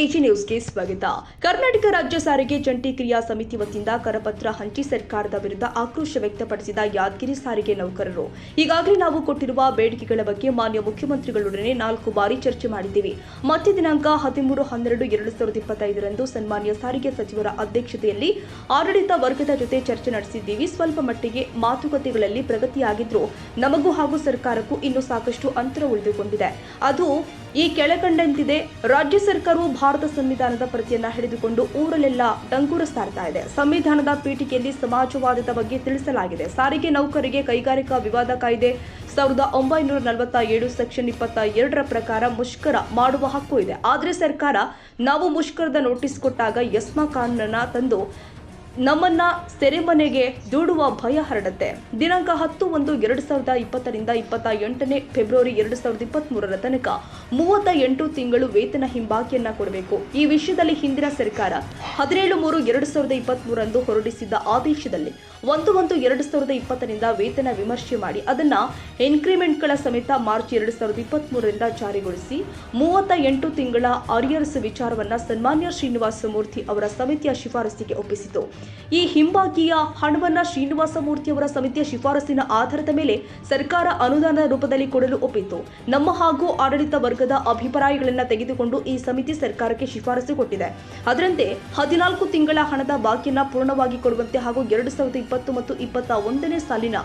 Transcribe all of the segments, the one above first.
AG ನ್ಯೂಸ್ಗೆ ಸ್ವಾಗತ. ಕರ್ನಾಟಕ ರಾಜ್ಯ ಸಾರಿಗೆ ಜಂಟಿ ಕ್ರಿಯಾ ಸಮಿತಿ ವತಿಯಿಂದ ಕರಪತ್ರ ಹಂಚಿ ಸರ್ಕಾರದ ವಿರುದ್ಧ ಆಕ್ರೋಶ ವ್ಯಕ್ತಪಡಿಸಿದ ಯಾದಗಿರಿ ಸಾರಿಗೆ ನೌಕರರು ಈಗಾಗಲೇ ನಾವು ಕೊಟ್ಟಿರುವ ಬೇಡಿಕೆಗಳ ಬಗ್ಗೆ ಮಾನ್ಯ ಮುಖ್ಯಮಂತ್ರಿಗಳೊಡನೆ 4 ಬಾರಿ ಚರ್ಚೆ ಮಾಡಿದ್ದೀವಿ. ಮತ್ತೆ ದಿನಾಂಕ 13-12-2025 ಸನ್ಮಾನ್ಯ ಸಾರಿಗೆ ಸಚಿವರ ಅಧ್ಯಕ್ಷತೆಯಲ್ಲಿ ಆಡಳಿತ ವರ್ಗದ ಜೊತೆ ಚರ್ಚೆ ನಡೆಸಿದ್ದೀವಿ. ಸ್ವಲ್ಪ ಮಟ್ಟಿಗೆ ಮಾತುಕತೆಗಳಲ್ಲಿ ಪ್ರಗತಿಯಾಗಿದ್ರೂ ನಮಗೂ ಹಾಗೂ ಸರ್ಕಾರಕ್ಕೂ ಇನ್ನೂ ಸಾಕಷ್ಟು ಅಂತರ ಉಳಿದುಕೊಂಡಿದೆ. ಅದು ಈ ಕೆಳಕಂಡಂತಿದೆ. ರಾಜ್ಯ ಸರ್ಕಾರವು ಭಾರತ ಸಂವಿಧಾನದ ಪ್ರತಿಯನ್ನ ಹಿಡಿದುಕೊಂಡು ಊರಲ್ಲೆಲ್ಲ ಡಂಗೂರ ಸಾರ್ತಾ ಇದೆ. ಸಂವಿಧಾನದ ಪೀಠಿಕೆಯಲ್ಲಿ ಸಮಾಜವಾದದ ಬಗ್ಗೆ ತಿಳಿಸಲಾಗಿದೆ. ಸಾರಿಗೆ ನೌಕರರಿಗೆ ಕೈಗಾರಿಕಾ ವಿವಾದ ಕಾಯ್ದೆ 1947 ಸೆಕ್ಷನ್ 22 ಪ್ರಕಾರ ಮುಷ್ಕರ ಮಾಡುವ ಹಕ್ಕು ಇದೆ. ಆದರೆ ಸರ್ಕಾರ ನಾವು ಮುಷ್ಕರದ ನೋಟಿಸ್ ಕೊಟ್ಟಾಗ ಯಸ್ಮಾ ಕಾನೂನನ್ನ ತಂದು ನಮ್ಮನ್ನ ಸೆರೆಮನೆಗೆ ದೂಡುವ ಭಯ ಹರಡುತ್ತೆ. ದಿನಾಂಕ 10-1-2020 28 ಫೆಬ್ರವರಿ 2023 ತನಕ 38 ತಿಂಗಳು ವೇತನ ಹಿಂಬಾಕಿಯನ್ನ ಕೊಡಬೇಕು. ಈ ವಿಷಯದಲ್ಲಿ ಹಿಂದಿನ ಸರ್ಕಾರ 17-3-2023 ಹೊರಡಿಸಿದ್ದ ಆದೇಶದಲ್ಲಿ 1-1-2020 ವೇತನ ವಿಮರ್ಶೆ ಮಾಡಿ ಅದನ್ನ ಇನ್ಕ್ರಿಮೆಂಟ್ಗಳ ಸಮೇತ ಮಾರ್ಚ್ 2023 ಜಾರಿಗೊಳಿಸಿ 38 ತಿಂಗಳ ಅರಿಯರ್ಸ್ ವಿಚಾರವನ್ನ ಸನ್ಮಾನ್ಯ ಶ್ರೀನಿವಾಸ ಮೂರ್ತಿ ಅವರ ಸಮಿತಿಯ ಶಿಫಾರಸಿಗೆ ಒಪ್ಪಿಸಿತು. ಈ ಹಿಂಬಾಕಿಯ ಹಣವನ್ನ ಶ್ರೀನಿವಾಸ ಮೂರ್ತಿ ಅವರ ಸಮಿತಿಯ ಶಿಫಾರಸಿನ ಆಧಾರದ ಮೇಲೆ ಸರ್ಕಾರ ಅನುದಾನ ರೂಪದಲ್ಲಿ ಕೊಡಲು ಒಪ್ಪಿತು. ನಮ್ಮ ಹಾಗೂ ಆಡಳಿತ ವರ್ಗದ ಅಭಿಪ್ರಾಯಗಳನ್ನು ತೆಗೆದುಕೊಂಡು ಈ ಸಮಿತಿ ಸರ್ಕಾರಕ್ಕೆ ಶಿಫಾರಸು ಕೊಟ್ಟಿದೆ. ಅದರಂತೆ 14 ತಿಂಗಳ ಹಣದ ಬಾಕಿಯನ್ನ ಪೂರ್ಣವಾಗಿ ಕೊಡುವಂತೆ ಹಾಗೂ 2020 ಮತ್ತು 2021ನೇ ಸಾಲಿನ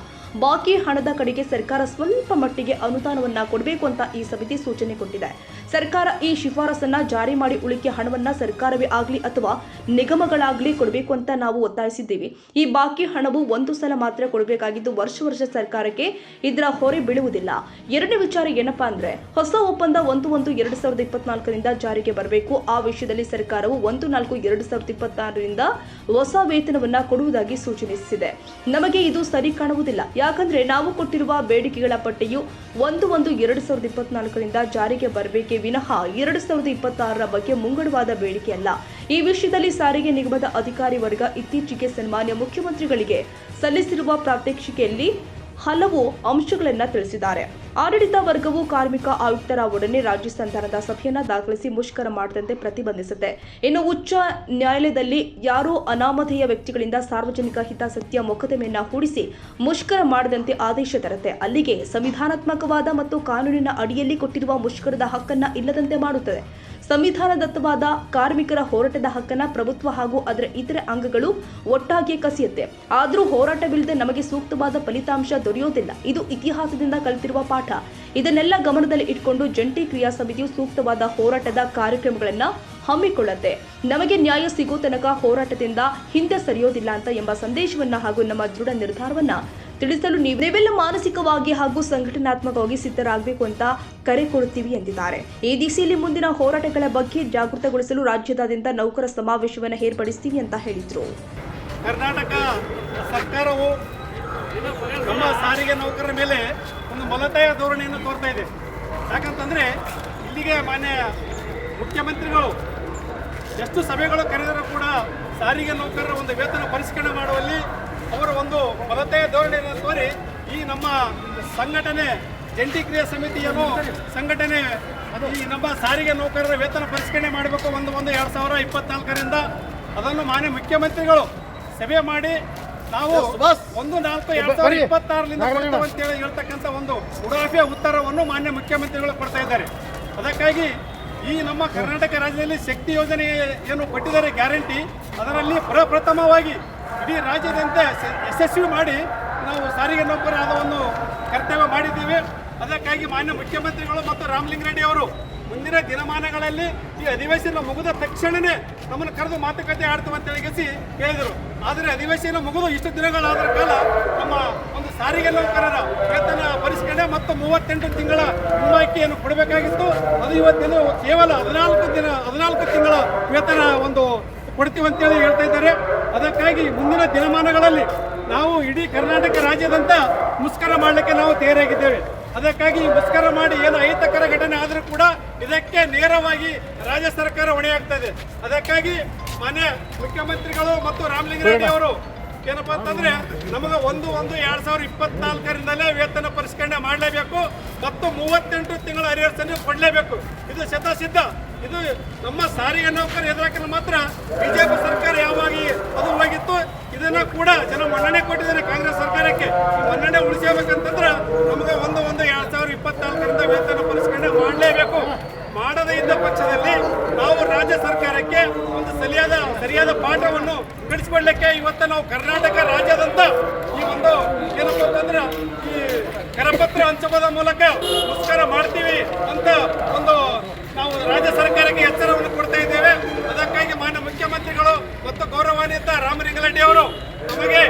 ಬಾಕಿ ಹಣದ ಕಡೆಗೆ ಸರ್ಕಾರ ಸ್ವಲ್ಪ ಮಟ್ಟಿಗೆ ಅನುದಾನವನ್ನ ಕೊಡಬೇಕು ಅಂತ ಈ ಸಮಿತಿ ಸೂಚನೆ ಕೊಟ್ಟಿದೆ. ಸರ್ಕಾರ ಈ ಶಿಫಾರಸನ್ನ ಜಾರಿ ಮಾಡಿ ಉಳಿಕೆ ಹಣವನ್ನ ಸರ್ಕಾರವೇ ಆಗಲಿ ಅಥವಾ ನಿಗಮಗಳಾಗಲಿ ಕೊಡಬೇಕು ಅಂತ ನಾವು ಒತ್ತಾಯಿಸಿದ್ದೀವಿ. ಈ ಬಾಕಿ ಹಣವು ಒಂದು ಸಲ ಮಾತ್ರ ಕೊಡಬೇಕಾಗಿದ್ದು ವರ್ಷ ಸರ್ಕಾರಕ್ಕೆ ಇದರ ಹೊರೆ ಬೀಳುವುದಿಲ್ಲ. ಎರಡನೇ ವಿಚಾರ ಏನಪ್ಪಾ ಅಂದ್ರೆ ಹೊಸ ಒಪ್ಪಂದ 1-1-2024 ಜಾರಿಗೆ ಬರಬೇಕು. ಆ ವಿಷಯದಲ್ಲಿ ಸರ್ಕಾರವು 1-4-2026 ಹೊಸ ವೇತನವನ್ನ ಕೊಡುವುದಾಗಿ ಸೂಚನಿಸಿದೆ. ನಮಗೆ ಇದು ಸರಿ ಕಾಣುವುದಿಲ್ಲ. ಯಾಕಂದ್ರೆ ನಾವು ಕೊಟ್ಟಿರುವ ಬೇಡಿಕೆಗಳ ಪಟ್ಟಿಯು 1-1-2024 ಜಾರಿಗೆ ಬರಬೇಕೇ ವಿನಃ 2026 ಬಗ್ಗೆ ಮುಂಗಡವಾದ ಬೇಡಿಕೆ ಅಲ್ಲ. ಈ ವಿಷಯದಲ್ಲಿ ಸಾರಿಗೆ ನಿಗಮದ ಅಧಿಕಾರಿ ವರ್ಗ ಇತ್ತೀಚೆಗೆ ಸನ್ಮಾನ್ಯ ಮುಖ್ಯಮಂತ್ರಿಗಳಿಗೆ ಸಲ್ಲಿಸಿರುವ ಪ್ರಾತ್ಯಕ್ಷಿಕೆಯಲ್ಲಿ ಹಲವು ಅಂಶಗಳನ್ನು ತಿಳಿಸಿದ್ದಾರೆ. ಆಡಳಿತ ವರ್ಗವು ಕಾರ್ಮಿಕ ಆಯುಕ್ತರ ಒಡನೆ ರಾಜ್ಯ ಸಂಧಾನದ ಸಭೆಯನ್ನ ದಾಖಲಿಸಿ ಮುಷ್ಕರ ಮಾಡದಂತೆ ಪ್ರತಿಬಂಧಿಸುತ್ತೆ. ಇನ್ನು ಉಚ್ಚ ನ್ಯಾಯಾಲಯದಲ್ಲಿ ಯಾರೋ ಅನಾಮಧೇಯ ವ್ಯಕ್ತಿಗಳಿಂದ ಸಾರ್ವಜನಿಕ ಹಿತಾಸಕ್ತಿಯ ಮೊಕದ್ದಮೆಯನ್ನ ಹೂಡಿಸಿ ಮುಷ್ಕರ ಮಾಡದಂತೆ ಆದೇಶ ತರುತ್ತೆ. ಅಲ್ಲಿಗೆ ಸಂವಿಧಾನಾತ್ಮಕವಾದ ಮತ್ತು ಕಾನೂನಿನ ಅಡಿಯಲ್ಲಿ ಕೊಟ್ಟಿರುವ ಮುಷ್ಕರದ ಹಕ್ಕನ್ನ ಇಲ್ಲದಂತೆ ಮಾಡುತ್ತದೆ. ಸಂವಿಧಾನದತ್ತವಾದ ಕಾರ್ಮಿಕರ ಹೋರಾಟದ ಹಕ್ಕನ್ನ ಪ್ರಭುತ್ವ ಹಾಗೂ ಅದರ ಇತರೆ ಅಂಗಗಳು ಒಟ್ಟಾಗಿ ಕಸಿಯುತ್ತೆ. ಆದರೂ ಹೋರಾಟವಿಲ್ಲದೆ ನಮಗೆ ಸೂಕ್ತವಾದ ಫಲಿತಾಂಶ ದೊರೆಯೋದಿಲ್ಲ. ಇದು ಇತಿಹಾಸದಿಂದ ಕಲಿತಿರುವ ಪಾಠ. ಇದನ್ನೆಲ್ಲ ಗಮನದಲ್ಲಿ ಇಟ್ಕೊಂಡು ಜಂಟಿ ಕ್ರಿಯಾ ಸಮಿತಿಯು ಸೂಕ್ತವಾದ ಹೋರಾಟದ ಕಾರ್ಯಕ್ರಮಗಳನ್ನ ಹಮ್ಮಿಕೊಳ್ಳುತ್ತೆ. ನಮಗೆ ನ್ಯಾಯ ಸಿಗೋ ತನಕ ಹೋರಾಟದಿಂದ ಹಿಂದೆ ಸರಿಯೋದಿಲ್ಲ ಅಂತ ಎಂಬ ಸಂದೇಶವನ್ನ ಹಾಗೂ ನಮ್ಮ ದೃಢ ನಿರ್ಧಾರವನ್ನ ತಿಳಿಸಲು ನೀವೆಲ್ಲ ಮಾನಸಿಕವಾಗಿ ಹಾಗೂ ಸಂಘಟನಾತ್ಮಕವಾಗಿ ಸಿದ್ಧರಾಗಬೇಕು ಅಂತ ಕರೆ ಕೊಡುತ್ತೀವಿ ಎಂದಿದ್ದಾರೆ. ಈ ದಿಸೆಯಲ್ಲಿ ಮುಂದಿನ ಹೋರಾಟಗಳ ಬಗ್ಗೆ ಜಾಗೃತಗೊಳಿಸಲು ರಾಜ್ಯದಾದ್ಯಂತ ನೌಕರ ಸಮಾವೇಶವನ್ನು ಏರ್ಪಡಿಸ್ತೀವಿ ಅಂತ ಹೇಳಿದ್ರು. ಕರ್ನಾಟಕ ಸರ್ಕಾರವು ನಮ್ಮ ಸಾರಿಗೆ ನೌಕರರ ಮೇಲೆ ಒಂದು ಮಲತಾಯ ಧೋರಣೆಯನ್ನು ತೋರ್ತಾ ಇದೆ. ಯಾಕಂತಂದ್ರೆ ಇಲ್ಲಿಗೆ ಮಾನ್ಯ ಮುಖ್ಯಮಂತ್ರಿಗಳು ಎಷ್ಟು ಸಭೆಗಳು ಕರೆದರೂ ಕೂಡ ಸಾರಿಗೆ ನೌಕರರ ಒಂದು ವೇತನ ಪರಿಷ್ಕರಣೆ ಮಾಡುವಲ್ಲಿ ಅವರ ಒಂದು ಮಲತಾಯ ಧೋರಣೆಯನ್ನು ತೋರಿ ಈ ನಮ್ಮ ಸಂಘಟನೆ ಜಂಟಿ ಕ್ರಿಯಾ ಸಮಿತಿಯನ್ನು ಸಂಘಟನೆ ಈ ನಮ್ಮ ಸಾರಿಗೆ ನೌಕರರ ವೇತನ ಪರಿಷ್ಕರಣೆ ಮಾಡಬೇಕು 1-1-2024 ಅದನ್ನು ಮಾನ್ಯ ಮುಖ್ಯಮಂತ್ರಿಗಳು ಸಭೆ ಮಾಡಿ ನಾವು 1-4-2026 ಅಂತೇಳಿ ಹೇಳ್ತಕ್ಕಂಥ ಒಂದು ಉಡಾಫೆ ಉತ್ತರವನ್ನು ಮಾನ್ಯ ಮುಖ್ಯಮಂತ್ರಿಗಳು ಕೊಡ್ತಾ ಇದ್ದಾರೆ. ಅದಕ್ಕಾಗಿ ಈ ನಮ್ಮ ಕರ್ನಾಟಕ ರಾಜ್ಯದಲ್ಲಿ ಶಕ್ತಿ ಯೋಜನೆ ಏನು ಕೊಟ್ಟಿದ್ದಾರೆ ಗ್ಯಾರಂಟಿ, ಅದರಲ್ಲಿ ಪ್ರಪ್ರಥಮವಾಗಿ ಇಡೀ ರಾಜ್ಯದಂತ ಯಶಸ್ವಿ ಮಾಡಿ ನಾವು ಸಾರಿಗೆ ನೌಕರರಾದ ಒಂದು ಕರ್ತವ್ಯ ಮಾಡಿದ್ದೀವಿ. ಅದಕ್ಕಾಗಿ ಮಾನ್ಯ ಮುಖ್ಯಮಂತ್ರಿಗಳು ಮತ್ತು ರಾಮಲಿಂಗಾರೆಡ್ಡಿ ಅವರು ಮುಂದಿನ ದಿನಮಾನಗಳಲ್ಲಿ ಈ ಅಧಿವೇಶನ ಮುಗಿದ ತಕ್ಷಣವೇ ನಮ್ಮನ್ನು ಕರೆದು ಮಾತುಕತೆ ಆಡ್ತೀವಿ ಅಂತೇಳಿ ಹೇಳಿದರು. ಆದರೆ ಅಧಿವೇಶನ ಮುಗಿದು ಇಷ್ಟು ದಿನಗಳಾದ ಕಾಲ ನಮ್ಮ ಒಂದು ಸಾರಿಗೆ ನೌಕರರ ವೇತನ ಪರಿಷ್ಕರಣೆ ಮತ್ತು 38 ತಿಂಗಳ ಹಿಂಬಾಕಿಯನ್ನು ಕೊಡಬೇಕಾಗಿತ್ತು. ಅದು ಇವತ್ತಿನ ಕೇವಲ 14 ತಿಂಗಳ ವೇತನ ಒಂದು ಕೊಡ್ತೀವಿ ಅಂತೇಳಿ ಹೇಳ್ತಾ ಇದ್ದಾರೆ. ಅದಕ್ಕಾಗಿ ಮುಂದಿನ ದಿನಮಾನಗಳಲ್ಲಿ ನಾವು ಇಡೀ ಕರ್ನಾಟಕ ರಾಜ್ಯದಂತ ಮುಷ್ಕರ ಮಾಡಲಿಕ್ಕೆ ನಾವು ತಯಾರಾಗಿದ್ದೇವೆ. ಅದಕ್ಕಾಗಿ ಮುಷ್ಕರ ಮಾಡಿ ಏನು ಅಹಿತಕರ ಘಟನೆ ಆದರೂ ಕೂಡ ಇದಕ್ಕೆ ನೇರವಾಗಿ ರಾಜ್ಯ ಸರ್ಕಾರ ಹೊಣೆಯಾಗ್ತಾ ಇದೆ. ಅದಕ್ಕಾಗಿ ಮಾನ್ಯ ಮುಖ್ಯಮಂತ್ರಿಗಳು ಮತ್ತು ರಾಮಲಿಂಗಾರೆಡ್ಡಿ ಅವರು ಏನಪ್ಪಾ ಅಂತಂದ್ರೆ ನಮಗೆ 1/1/2024ರಿಂದಲೇ ವೇತನ ಪರಿಷ್ಕರಣೆ ಮಾಡಲೇಬೇಕು ಮತ್ತು 38 ತಿಂಗಳ ಅರಿಯರ್ಸ್ ಅನ್ನು ಕೊಡಲೇಬೇಕು. ಇದು ಶತಸಿದ್ಧ. ಇದು ನಮ್ಮ ಸಾರಿಗೆ ನೌಕರ ಎದುರಾಕಲು ಮಾತ್ರ ಬಿಜೆಪಿ ಸರ್ಕಾರ ಯಾವಾಗ ಅದು ಹೋಗಿತ್ತು, ಇದನ್ನ ಕೂಡ ಜನ ಮನ್ನಣೆ ಕೊಟ್ಟಿದ್ದಾರೆ ಕಾಂಗ್ರೆಸ್ ಸರ್ಕಾರಕ್ಕೆ. ಈ ಮನ್ನಣೆ ಉಳಿಸಬೇಕಂತಂದ್ರೆ ನಮಗೆ 1/1/2024ರಿಂದ ವೇತನ ಪರಿಷ್ಕರಣೆ ಮಾಡಲೇಬೇಕು. ಮಾಡದೇ ಇದ್ದ ಪಕ್ಷದಲ್ಲಿ ನಾವು ರಾಜ್ಯ ಸರ್ಕಾರಕ್ಕೆ ಒಂದು ಸರಿಯಾದ ಪಾಠವನ್ನು ಕಲಿಸಿಕೊಡ್ಲಿಕ್ಕೆ ಇವತ್ತು ನಾವು ಕರ್ನಾಟಕ ರಾಜ್ಯದಂತ ಈ ಒಂದು ಏನಪ್ಪ ಅಂತಂದ್ರೆ ಈ ಕರಪತ್ರ ಹಂಚುವುದ ಮೂಲಕ ಮುಷ್ಕರ ಮಾಡ್ತೀವಿ ಅಂತ ಒಂದು ನಾವು ರಾಜ್ಯ ಸರ್ಕಾರಕ್ಕೆ ಎಚ್ಚರವನ್ನು ಕೊಡ್ತಾ ಇದ್ದೇವೆ. ಅದಕ್ಕಾಗಿ ಮಾನ್ಯ ಮುಖ್ಯಮಂತ್ರಿಗಳು ಮತ್ತು ಗೌರವಾನ್ವಿತ ರಾಮಲಿಂಗಾರೆಡ್ಡಿ ಅವರು ನಮಗೆ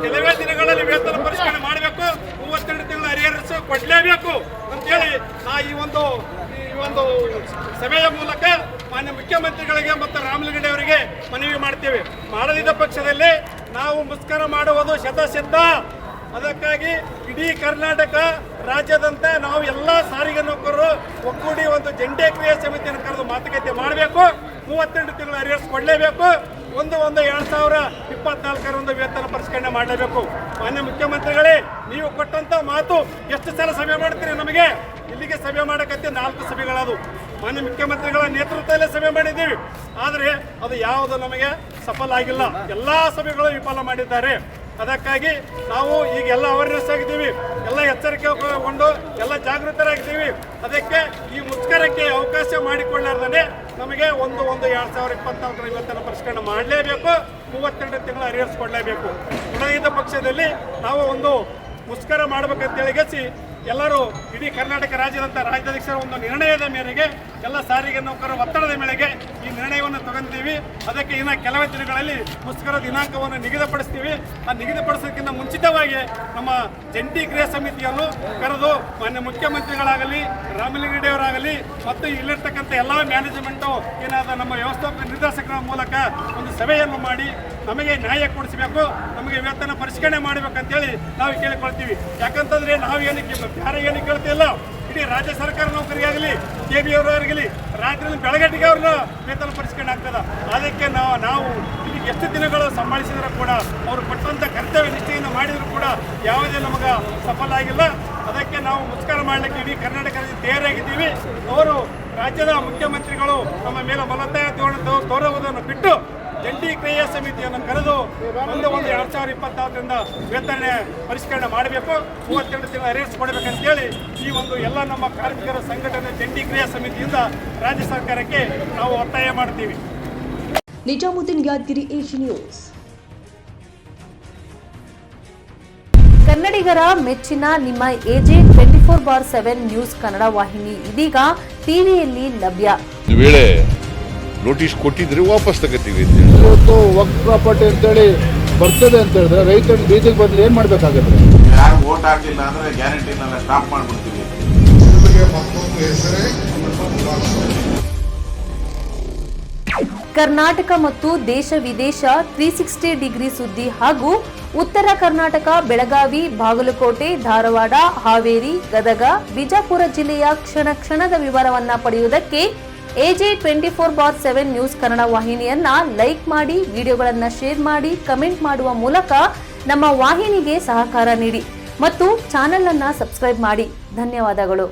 ಕೆಲವೇ ದಿನಗಳಲ್ಲಿ ವೇತನ ಪರಿಷ್ಕರಣೆ ಮಾಡಬೇಕು, 32 ತಿಂಗಳ ಅರಿಯರ್ಸ್ ಕೊಡಲೇಬೇಕು ಅಂತೇಳಿ ಈ ಒಂದು ಸಭೆಯ ಮೂಲಕ ಮಾನ್ಯ ಮುಖ್ಯಮಂತ್ರಿಗಳಿಗೆ ಮತ್ತು ರಾಮಲಿಂಗಾರೆಡ್ಡಿ ಅವರಿಗೆ ಮನವಿ ಮಾಡ್ತೇವೆ. ಮಾಡದಿದ್ದ ಪಕ್ಷದಲ್ಲಿ ನಾವು ಮುಷ್ಕರ ಮಾಡುವುದು ಶತಸಿದ್ಧ. ಅದಕ್ಕಾಗಿ ಇಡೀ ಕರ್ನಾಟಕ ರಾಜ್ಯದಂತೆ ನಾವು ಎಲ್ಲ ಸಾರಿಗೆ ನೌಕರರು ಒಕ್ಕೂಡಿ ಒಂದು ಜಂಟಿ ಕ್ರಿಯಾ ಸಮಿತಿಯನ್ನು ಕರೆದು ಮಾತುಕತೆ ಮಾಡಬೇಕು. 32 ತಿಂಗಳ ಅರಿಯರ್ಸ್ ಕೊಡಲೇಬೇಕು. 1/1/2024 ವೇತನ ಪರಿಷ್ಕರಣೆ ಮಾಡಲೇಬೇಕು. ಮಾನ್ಯ ಮುಖ್ಯಮಂತ್ರಿಗಳೇ, ನೀವು ಕೊಟ್ಟಂತ ಮಾತು ಎಷ್ಟು ಸಲ ಸಭೆ ಮಾಡ್ತೀರಿ? ನಮಗೆ ಇಲ್ಲಿಗೆ ಸಭೆ ಮಾಡಕತ್ತೆ 4 ಸಭೆಗಳದು. ಮಾನ್ಯ ಮುಖ್ಯಮಂತ್ರಿಗಳ ನೇತೃತ್ವದಲ್ಲೇ ಸಭೆ ಮಾಡಿದ್ದೀವಿ. ಆದರೆ ಅದು ಯಾವುದು ನಮಗೆ ಸಫಲ ಆಗಿಲ್ಲ. ಎಲ್ಲ ಸಭೆಗಳು ವಿಫಲ ಮಾಡಿದ್ದಾರೆ. ಅದಕ್ಕಾಗಿ ನಾವು ಈಗೆಲ್ಲ ಅವೇರ್ನೆಸ್ ಆಗಿದ್ದೀವಿ, ಎಲ್ಲ ಎಚ್ಚರಿಕೆಗೊಂಡು ಎಲ್ಲ ಜಾಗೃತರಾಗಿದ್ದೀವಿ. ಅದಕ್ಕೆ ಈ ಮುಷ್ಕರಕ್ಕೆ ಅವಕಾಶ ಮಾಡಿಕೊಳ್ಳಾರ್ದೇ ನಮಗೆ 1/1/2024 ವೇತನ ಪರಿಷ್ಕರಣೆ ಮಾಡಲೇಬೇಕು, 32 ತಿಂಗಳ ಅರಿಯರ್ಸ್ ಕೊಡಲೇಬೇಕು. ಉಳಿದ ಪಕ್ಷದಲ್ಲಿ ನಾವು ಒಂದು ಮುಷ್ಕರ ಮಾಡಬೇಕಂತೇಳಿಗೆಸಿ ಎಲ್ಲರೂ ಇಡೀ ಕರ್ನಾಟಕ ರಾಜ್ಯದಂಥ ರಾಜ್ಯಾಧ್ಯಕ್ಷರ ಒಂದು ನಿರ್ಣಯದ ಮೇರೆಗೆ ಎಲ್ಲ ಸಾರಿಗೆ ನೌಕರರ ಒತ್ತಡದ ಮೇರೆಗೆ ಈ ನಿರ್ಣಯವನ್ನು ತಗೊಂಡಿದ್ದೀವಿ. ಅದಕ್ಕೆ ಇನ್ನು ಕೆಲವೇ ದಿನಗಳಲ್ಲಿ ಮುಷ್ಕರ ದಿನಾಂಕವನ್ನು ನಿಗದಿಪಡಿಸ್ತೀವಿ. ಆ ನಿಗದಿಪಡಿಸೋದಕ್ಕಿಂತ ಮುಂಚಿತವಾಗಿ ನಮ್ಮ ಜಂಟಿ ಕ್ರಿಯಾ ಸಮಿತಿಯನ್ನು ಕರೆದು ಮಾನ್ಯ ಮುಖ್ಯಮಂತ್ರಿಗಳಾಗಲಿ ರಾಮಲಿಂಗಾರೆಡ್ಡಿ ಅವರಾಗಲಿ ಮತ್ತು ಇಲ್ಲಿರ್ತಕ್ಕಂಥ ಎಲ್ಲ ಮ್ಯಾನೇಜ್ಮೆಂಟು ಏನಾದ ನಮ್ಮ ವ್ಯವಸ್ಥಾಪಕ ನಿರ್ದೇಶಕರ ಮೂಲಕ ಒಂದು ಸಭೆಯನ್ನು ಮಾಡಿ ನಮಗೆ ನ್ಯಾಯ ಕೊಡಿಸಬೇಕು, ನಮಗೆ ವೇತನ ಪರಿಷ್ಕರಣೆ ಮಾಡಬೇಕಂತೇಳಿ ನಾವು ಕೇಳಿಕೊಳ್ತೀವಿ. ಯಾಕಂತಂದ್ರೆ ನಾವು ಏನಕ್ಕೆ ಯಾರು ಏನು ಕೇಳ್ತಿಲ್ಲ, ಇಡೀ ರಾಜ್ಯ ಸರ್ಕಾರ ನೌಕರಿಯಾಗಲಿ KBI ಅವರಾಗಲಿ ರಾತ್ರಿ ಬೆಳಗಟ್ಟಿಗೆ ಅವ್ರನ್ನ ವೇತನ ಪರಿಷ್ಕರಣೆ ಆಗ್ತದ. ಅದಕ್ಕೆ ನಾವು ಇಲ್ಲಿ ಎಷ್ಟು ದಿನಗಳು ಸಂಭಾಳಿಸಿದರೂ ಕೂಡ ಅವರು ಕೊಟ್ಟಂಥ ಕರ್ತವ್ಯ ನಿಷ್ಠೆಯಿಂದ ಮಾಡಿದರೂ ಕೂಡ ಯಾವುದೇ ನಮಗೆ ಸಫಲ ಆಗಿಲ್ಲ. ಅದಕ್ಕೆ ನಾವು ಮುಷ್ಕರ ಮಾಡಲಿಕ್ಕೆ ಇಡೀ ಕರ್ನಾಟಕ ತಯಾರಾಗಿದ್ದೀವಿ. ಅವರು ರಾಜ್ಯದ ಮುಖ್ಯಮಂತ್ರಿಗಳು ನಮ್ಮ ಮೇಲೆ ಬಲತಾಯ ತೋರುವುದನ್ನು ಬಿಟ್ಟು ಜಂಟಿ ಕ್ರಿಯಾ ಸಮಿತಿಯನ್ನು ಕರೆದು 1/1/2024ರಿಂದ ವೇತನ ಪರಿಷ್ಕರಣೆ ಮಾಡಬೇಕು, 32 ತಿಂಗಳ ಅರಿಯರ್ಸ್ ಕೊಡಬೇಕಂತೇಳಿ ಈ ಒಂದು ಎಲ್ಲ ನಮ್ಮ ಕಾರ್ಮಿಕರ ಸಂಘಟನೆ ಜಂಟಿ ಕ್ರಿಯಾ ಸಮಿತಿಯಿಂದ ರಾಜ್ಯ ಸರ್ಕಾರಕ್ಕೆ ನಾವು ಒತ್ತಾಯ ಮಾಡ್ತೀವಿ. Nizamuddin Yadagiri age news. ಕನ್ನಡಿಗರ ಮೆಚ್ಚಿನ ನಿಮ್ಮ AJ 24/7 ನ್ಯೂಸ್ ಕನ್ನಡ ವಾಹಿನಿ ಇದೀಗ ಟಿವಿಯಲ್ಲಿ ಲಭ್ಯ. ವೇಳೆ ನೋಟಿಸ್ ಕೊಟ್ಟಿದ್ರೆ ವಾಪಸ್ ತಗೋತೀವಿ. ಇವತ್ತು ವಕ್ಫ್ ಪ್ರಾಪರ್ಟಿ ಅಂತೇಳಿ ಬರ್ತದೆ ಅಂತ ಹೇಳಿದ್ರೆ ರೈತರು ಬೀದಿಗೆ ಬದಲು ಏನ್ ಮಾಡ್ಬೇಕಾಗತ್ತೆ? ಯಾರು ವೋಟ್ ಹಾಕಿಲ್ಲ ಅಂದ್ರೆ ಗ್ಯಾರಂಟಿನೆಲ್ಲ ಸ್ಟಾಪ್ ಮಾಡ್ಬಿಡ್ತೀವಿ. ಕರ್ನಾಟಕ ಮತ್ತು ದೇಶ ವಿದೇಶ 360 ಡಿಗ್ರಿ ಸುದ್ದಿ ಹಾಗೂ ಉತ್ತರ ಕರ್ನಾಟಕ, ಬೆಳಗಾವಿ, ಬಾಗಲಕೋಟೆ, ಧಾರವಾಡ, ಹಾವೇರಿ, ಗದಗ, ಬಿಜಾಪುರ ಜಿಲ್ಲೆಯ ಕ್ಷಣ ಕ್ಷಣದ ವಿವರವನ್ನ ಪಡೆಯುವುದಕ್ಕೆ AJ 24/7 ನ್ಯೂಸ್ ಕನ್ನಡ ವಾಹಿನಿಯನ್ನ ಲೈಕ್ ಮಾಡಿ, ವಿಡಿಯೋಗಳನ್ನ ಶೇರ್ ಮಾಡಿ, ಕಮೆಂಟ್ ಮಾಡುವ ಮೂಲಕ ನಮ್ಮ ವಾಹಿನಿಗೆ ಸಹಕಾರ ನೀಡಿ ಮತ್ತು ಚಾನೆಲ್ ಅನ್ನ ಸಬ್ಸ್ಕ್ರೈಬ್ ಮಾಡಿ. ಧನ್ಯವಾದಗಳು.